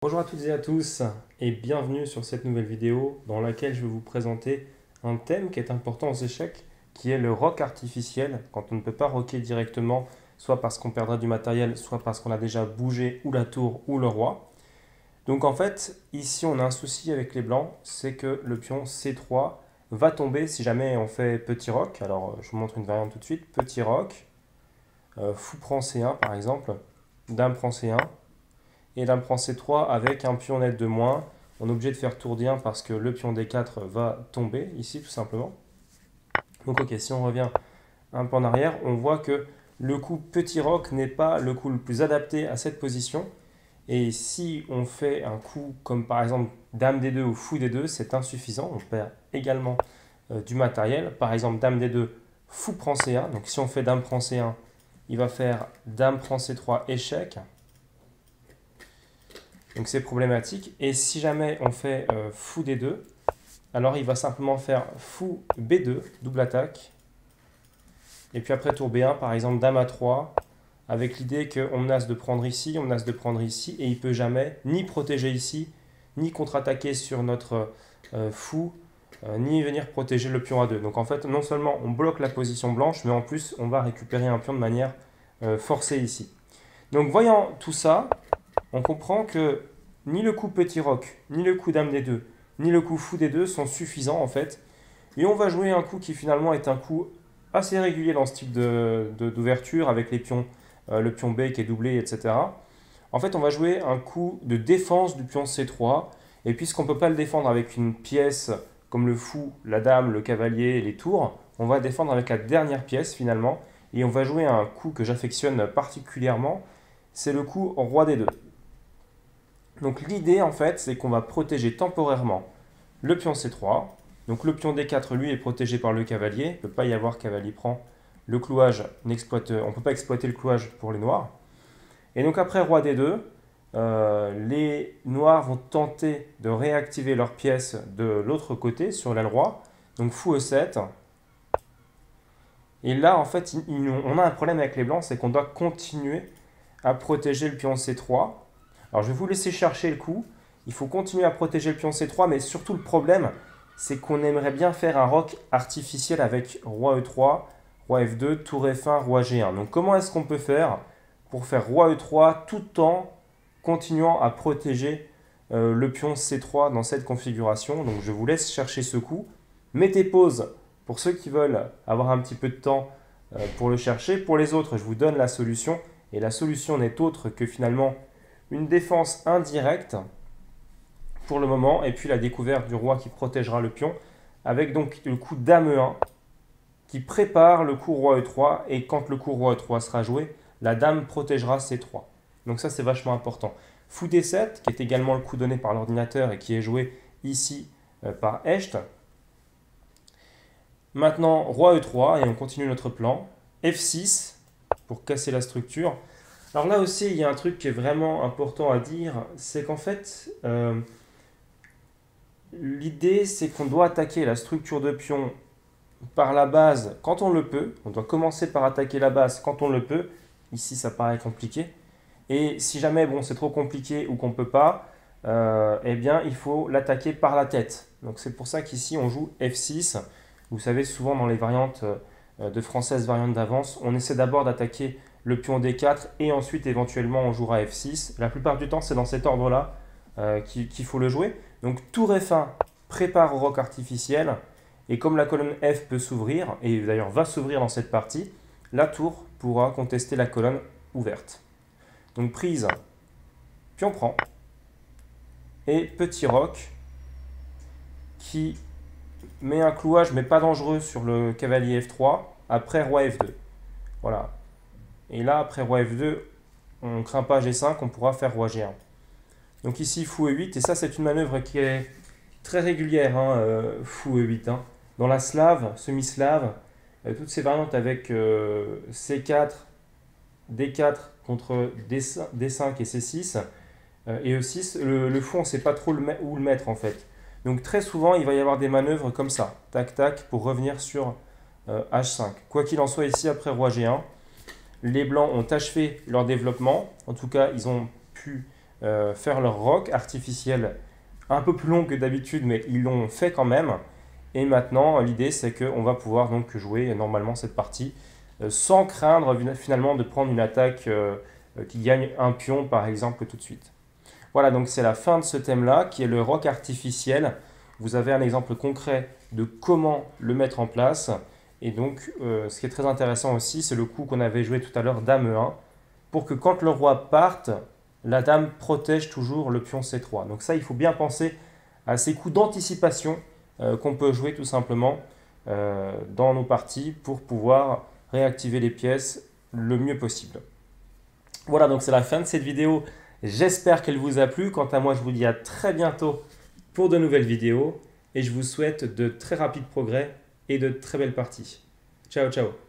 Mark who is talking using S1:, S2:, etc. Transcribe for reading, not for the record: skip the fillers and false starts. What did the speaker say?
S1: Bonjour à toutes et à tous et bienvenue sur cette nouvelle vidéo dans laquelle je vais vous présenter un thème qui est important aux échecs, qui est le rock artificiel, quand on ne peut pas rocker directement, soit parce qu'on perdra du matériel, soit parce qu'on a déjà bougé ou la tour ou le roi. Donc en fait, ici on a un souci avec les blancs, c'est que le pion C3 va tomber si jamais on fait petit rock. Alors je vous montre une variante tout de suite, petit rock, fou prend C1 par exemple, dame prend C1, et dame prend C3 avec un pion net de moins. On est obligé de faire tour D1 parce que le pion D4 va tomber ici tout simplement. Donc ok, si on revient un peu en arrière, on voit que le coup petit roc n'est pas le coup le plus adapté à cette position. Et si on fait un coup comme par exemple dame D2 ou fou D2, c'est insuffisant. On perd également du matériel. Par exemple dame D2, fou prend C1. Donc si on fait dame prend C1, il va faire dame prend C3 échec. Donc c'est problématique. Et si jamais on fait fou D2, alors il va simplement faire fou B2, double attaque. Et puis après tour B1, par exemple dame A3, avec l'idée qu'on menace de prendre ici, on menace de prendre ici, et il ne peut jamais ni protéger ici, ni contre-attaquer sur notre fou, ni venir protéger le pion A2. Donc en fait, non seulement on bloque la position blanche, mais en plus on va récupérer un pion de manière forcée ici. Donc voyant tout ça, on comprend que ni le coup petit roc, ni le coup dame D2, ni le coup fou D2 sont suffisants en fait. Et on va jouer un coup qui finalement est un coup assez régulier dans ce type d'ouverture avec les pions, le pion B qui est doublé, etc. En fait, on va jouer un coup de défense du pion C3. Et puisqu'on ne peut pas le défendre avec une pièce comme le fou, la dame, le cavalier et les tours, on va défendre avec la dernière pièce finalement. Et on va jouer un coup que j'affectionne particulièrement, c'est le coup roi D2. Donc l'idée en fait, c'est qu'on va protéger temporairement le pion C3. Donc le pion D4, lui, est protégé par le cavalier. Il ne peut pas y avoir cavalier prend. Le clouage, on ne peut pas exploiter le clouage pour les noirs. Et donc après roi D2, les noirs vont tenter de réactiver leur pièce de l'autre côté sur l'aile roi. Donc fou E7. Et là, en fait, on a un problème avec les blancs, c'est qu'on doit continuer à protéger le pion C3. Alors je vais vous laisser chercher le coup. Il faut continuer à protéger le pion C3, mais surtout le problème, c'est qu'on aimerait bien faire un roc artificiel avec roi E3, roi F2, tour F1, roi G1. Donc comment est-ce qu'on peut faire pour faire roi E3 tout en continuant à protéger le pion C3 dans cette configuration? Donc je vous laisse chercher ce coup. Mettez pause pour ceux qui veulent avoir un petit peu de temps pour le chercher. Pour les autres, je vous donne la solution. Et la solution n'est autre que finalement une défense indirecte pour le moment, et puis la découverte du roi qui protégera le pion, avec donc le coup dame E1 qui prépare le coup roi E3, et quand le coup roi E3 sera joué, la dame protégera C3. Donc ça c'est vachement important. Fou D7, qui est également le coup donné par l'ordinateur et qui est joué ici par Hecht. Maintenant roi E3, et on continue notre plan. F6 pour casser la structure. Alors là aussi, il y a un truc qui est vraiment important à dire, c'est qu'en fait, l'idée c'est qu'on doit attaquer la structure de pion par la base quand on le peut. On doit commencer par attaquer la base quand on le peut. Ici, ça paraît compliqué. Et si jamais bon, c'est trop compliqué ou qu'on ne peut pas, eh bien, il faut l'attaquer par la tête. Donc c'est pour ça qu'ici, on joue F6. Vous savez, souvent dans les variantes de françaises, variantes d'avance, on essaie d'abord d'attaquer le pion D4 et ensuite éventuellement on jouera F6. La plupart du temps, c'est dans cet ordre-là qu'il faut le jouer. Donc tour F1 prépare au roc artificiel. Et comme la colonne F peut s'ouvrir, et d'ailleurs va s'ouvrir dans cette partie, la tour pourra contester la colonne ouverte. Donc prise, pion prend, et petit roc qui met un clouage mais pas dangereux sur le cavalier F3, après roi F2. Voilà. Et là, après roi F2, on ne craint pas G5, on pourra faire roi G1. Donc ici, fou E8, et ça c'est une manœuvre qui est très régulière, hein, fou E8. Hein. Dans la slave, semi-slave, toutes ces variantes avec C4, D4 contre D5 et C6 et E6, le fou on ne sait pas trop où le mettre en fait. Donc très souvent il va y avoir des manœuvres comme ça, tac tac, pour revenir sur H5. Quoi qu'il en soit ici, après roi G1, les blancs ont achevé leur développement, en tout cas ils ont pu faire leur rock artificiel un peu plus long que d'habitude, mais ils l'ont fait quand même. Et maintenant, l'idée, c'est qu'on va pouvoir donc jouer normalement cette partie sans craindre finalement de prendre une attaque qui gagne un pion, par exemple, tout de suite. Voilà, donc c'est la fin de ce thème-là, qui est le rock artificiel. Vous avez un exemple concret de comment le mettre en place. Et donc, ce qui est très intéressant aussi, c'est le coup qu'on avait joué tout à l'heure, dame 1, pour que quand le roi parte, la dame protège toujours le pion C3. Donc ça, il faut bien penser à ces coups d'anticipation qu'on peut jouer tout simplement dans nos parties pour pouvoir réactiver les pièces le mieux possible. Voilà, donc c'est la fin de cette vidéo. J'espère qu'elle vous a plu. Quant à moi, je vous dis à très bientôt pour de nouvelles vidéos et je vous souhaite de très rapides progrès et de très belles parties. Ciao, ciao!